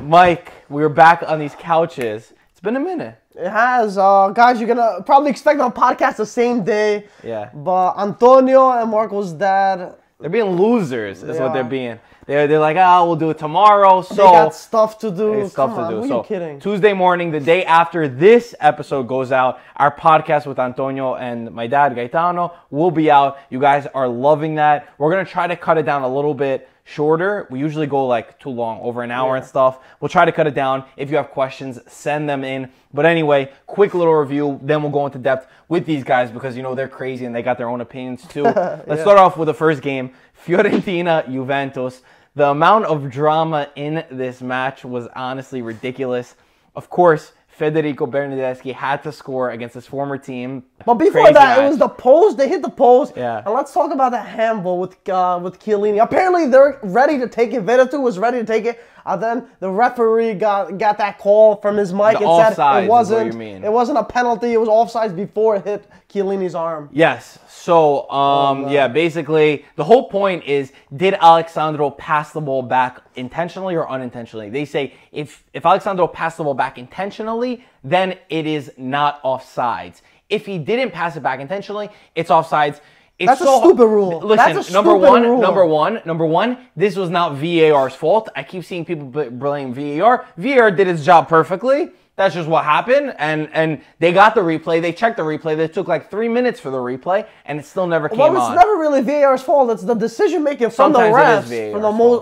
Mike, we're back on these couches. It's been a minute. It has. Guys, you're going to probably expect on podcast the same day. Yeah. But Antonio and Marco's dad... They're being losers, is what they're being. They're like, we'll do it tomorrow. So they got stuff to do. They got stuff Come on, to do. who So are you kidding? Tuesday morning, the day after this episode goes out, our podcast with Antonio and my dad, Gaetano, will be out. You guys are loving that. We're going to try to cut it down a little bit shorter. We usually go like too long, over an hour and stuff. We'll try to cut it down. If you have questions, send them in. But anyway, quick little review. Then we'll go into depth with these guys because, you know, they're crazy and they got their own opinions too. Let's start off with the first game. Fiorentina Juventus. The amount of drama in this match was honestly ridiculous. Of course, Federico Bernardeschi had to score against his former team. But before that, it was the post. They hit the post. Yeah. And let's talk about that handball with Chiellini. Apparently, they're ready to take it. Veretout was ready to take it. And then the referee got that call from his mic and said it wasn't. It wasn't a penalty. It was offsides before it hit Chiellini's arm. Yes. So, yeah, basically, the whole point is, did Alexandro pass the ball back intentionally or unintentionally? They say if Alexandro passed the ball back intentionally, then it is not offsides. If he didn't pass it back intentionally, it's offsides. That's a stupid rule. Listen, number one, this was not VAR's fault. I keep seeing people blame VAR. VAR did its job perfectly. That's just what happened, and they got the replay. They checked the replay. They took like 3 minutes for the replay, and it still never came on. Well, it's never really VAR's fault. It's the decision making from the refs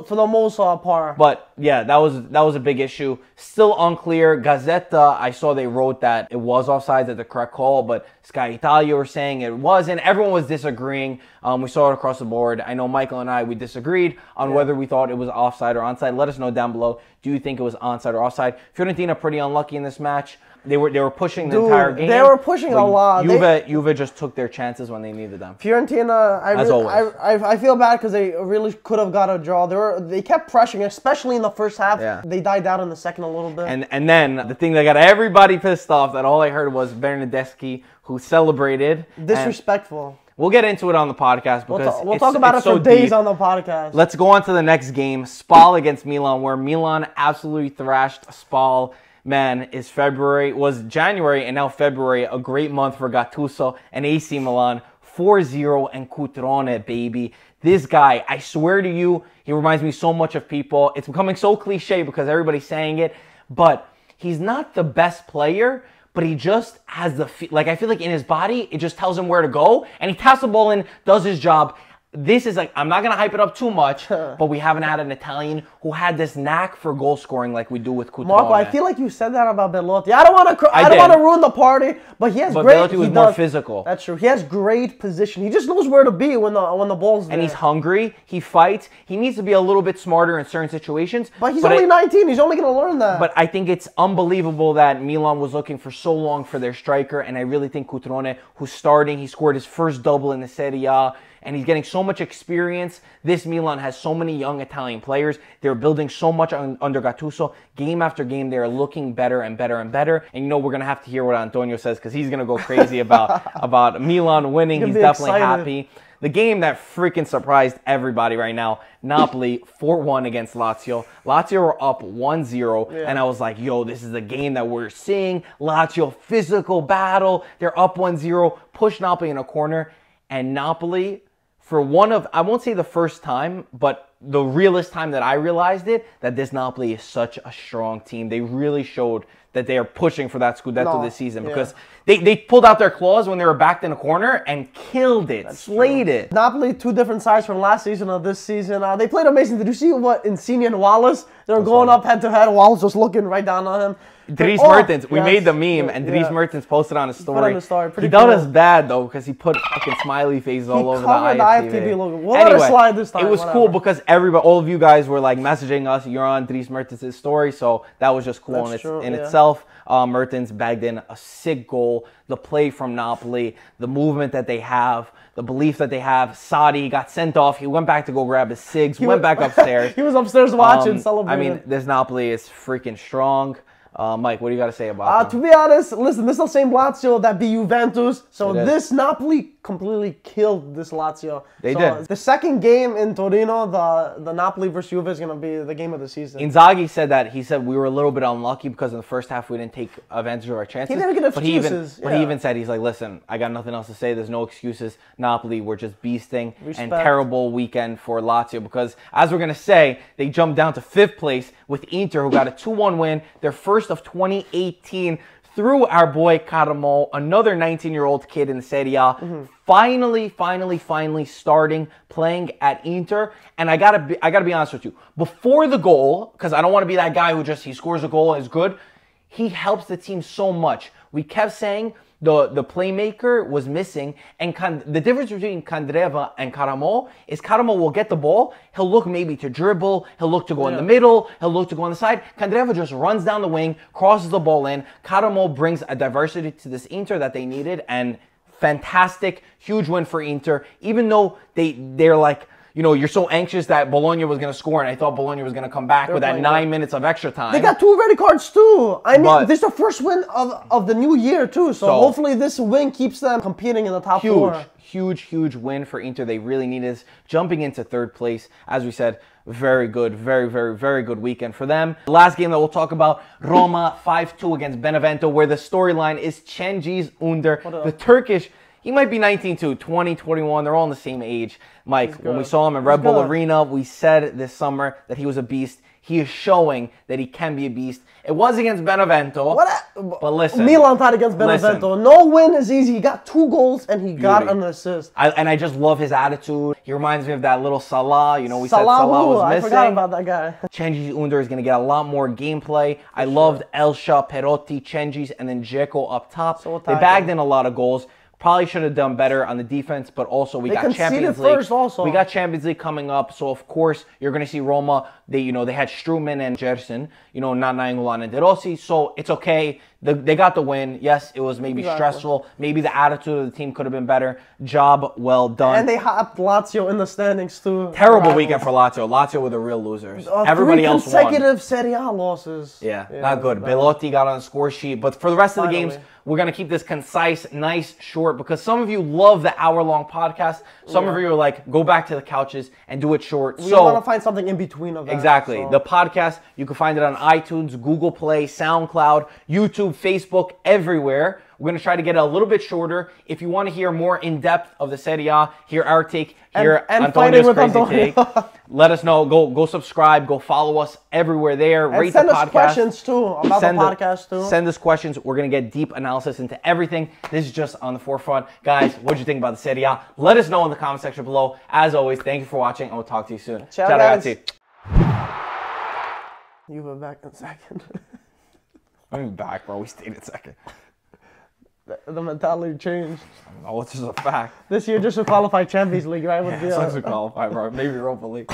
for the most part. But yeah, that was a big issue. Still unclear. Gazzetta, I saw they wrote that it was offsides at the correct call, but Sky Italia were saying it wasn't. Everyone was disagreeing. We saw it across the board. I know Michael and I, we disagreed on whether we thought it was offside or onside. Let us know down below. Do you think it was onside or offside? Fiorentina pretty unlucky in this match. They were pushing the entire game. They were pushing a lot. Juve just took their chances when they needed them. Fiorentina, I feel bad because they really could have got a draw. They kept pressuring, especially in the first half. Yeah. They died down in the second a little bit. And then the thing that got everybody pissed off, that all I heard was Bernardeschi, who celebrated. Disrespectful. We'll get into it on the podcast because we'll talk about it for days on the podcast. Let's go on to the next game, Spal against Milan, where Milan absolutely thrashed Spal. Man, was January and now February, a great month for Gattuso and AC Milan. 4-0 and Cutrone, baby. This guy, I swear to you, he reminds me so much of people. It's becoming so cliche because everybody's saying it, but he's not the best player, but he just has the, I feel like in his body, it just tells him where to go, and he taps the ball in, does his job. This is I'm not going to hype it up too much, but we haven't had an Italian who had this knack for goal scoring like we do with Cutrone. Marco, I feel like you said that about Belotti. I don't want to ruin the party, but he has great... But Belotti was more physical. That's true. He has great position. He just knows where to be when the ball's there. And he's hungry. He fights. He needs to be a little bit smarter in certain situations. But he's only 19. He's only going to learn that. But I think it's unbelievable that Milan was looking for so long for their striker, and I really think Cutrone, who's starting, he scored his first double in the Serie A, and he's getting so much experience. This Milan has so many young Italian players. They're building so much under Gattuso. Game after game, they're looking better and better and better. And you know we're going to have to hear what Antonio says because he's going to go crazy about Milan winning. He's definitely happy. The game that freaking surprised everybody right now, Napoli 4-1 against Lazio. Lazio were up 1-0, and I was like, yo, this is the game that we're seeing. Lazio, physical battle. They're up 1-0, push Napoli in a corner, and Napoli... For I won't say the first time, but the realest time that I realized it, that this Napoli is such a strong team. They really showed that they are pushing for that Scudetto this season because they pulled out their claws when they were backed in a corner and killed it, slayed it. Napoli, two different sides from last season or this season. They played amazing. Did you see what Insigne and Wallace? They were going up head-to-head. Wallace was looking right down on him. Dries Mertens, we made the meme, and Dries Mertens posted on his story. He done us bad, though, because he put fucking smiley faces all over the IFTV logo. Anyway, this time, it was cool because all of you guys were like messaging us, you're on Dries Mertens' story, so that was just cool in itself. Mertens bagged in a sick goal. The play from Napoli, the movement that they have, the belief that they have. Sadi got sent off. He went back to go grab his cigs, went back upstairs. He was upstairs watching, celebrating. I mean, this Napoli is freaking strong. Mike, what do you got to say about that? To be honest, listen, this is the same Lazio that beat Juventus. So this Napoli completely killed this Lazio. They did. The second game in Torino, the Napoli versus Juve, is going to be the game of the season. Inzaghi said that. He said we were a little bit unlucky because in the first half we didn't take advantage of our chances. He didn't get excuses. But he even said, he's like, listen, I got nothing else to say. There's no excuses. Napoli, we're just beasting. Respect. And terrible weekend for Lazio because, as we're going to say, they jumped down to 5th place with Inter, who got a 2-1 win, their first of 2018, through our boy Karamoh, another 19-year-old kid in the Serie A, finally starting playing at Inter. And I gotta be honest with you, before the goal, because I don't want to be that guy who just, he scores a goal and is good, he helps the team so much. We kept saying the playmaker was missing, and the difference between Candreva and Karamoh is Karamoh will get the ball, he'll look maybe to dribble, he'll look to go in the middle, he'll look to go on the side. Candreva just runs down the wing, crosses the ball in. Karamoh brings a diversity to this Inter that they needed, and fantastic, huge win for Inter, even though they're like, you know, you're so anxious that Bologna was going to score, and I thought Bologna was going to come back with that 9 minutes of extra time. They got 2 red cards, too. I mean, this is the first win of the new year, too. So hopefully this win keeps them competing in the top 4. Huge win for Inter. They really need this. Jumping into 3rd place, as we said, very good, very good weekend for them. The last game that we'll talk about, Roma 5-2 against Benevento, where the storyline is Cengiz Under, the Turkish. He might be 19 too, 20, 21. They're all in the same age. Mike, when we saw him in Red Bull Arena, we said this summer that he was a beast. He is showing that he can be a beast. It was against Benevento, but listen. Milan tied against Benevento. No win is easy. He got 2 goals and he got an assist. I just love his attitude. He reminds me of that little Salah. You know, we said Salah was missing. I forgot about that guy. Cengiz Under is going to get a lot more gameplay. I loved Elsha, Perotti, Cengiz, and then Dzeko up top. They bagged in a lot of goals. Probably should have done better on the defense, but also we got Champions League. We got Champions League coming up, so of course you're going to see Roma. They had Struman and Gerson, not Nainggolan and De Rossi, so it's okay. They got the win. Yes, it was maybe stressful. Maybe the attitude of the team could have been better. Job well done. And they hopped Lazio in the standings too. Terrible weekend for Lazio. Lazio were the real losers. Everybody else won. 3 consecutive Serie A losses. Yeah, not good. Belotti got on the score sheet, but for the rest of the games, we're going to keep this concise, nice, short, because some of you love the hour-long podcast. Some of you are like, go back to the couches and do it short. We want to find something in between of that. Exactly. So. The podcast, you can find it on iTunes, Google Play, SoundCloud, YouTube, Facebook, everywhere. We're going to try to get it a little bit shorter. If you want to hear more in-depth of the Serie A, hear our take, hear Antonio's crazy take, let us know. Go subscribe. Go follow us everywhere there. And rate the podcast. Send us questions, too, about the podcast, too. Send us questions. We're going to get deep analysis into everything. This is just on the forefront. Guys, what did you think about the Serie A? Let us know in the comment section below. As always, thank you for watching, and we'll talk to you soon. Ciao, ragazzi. You were back in second. I'm back, bro. We stayed in second. The mentality changed. Oh, it's just a fact. This year just to qualify Champions League, right? Yeah, to qualify, bro. Maybe Europa League.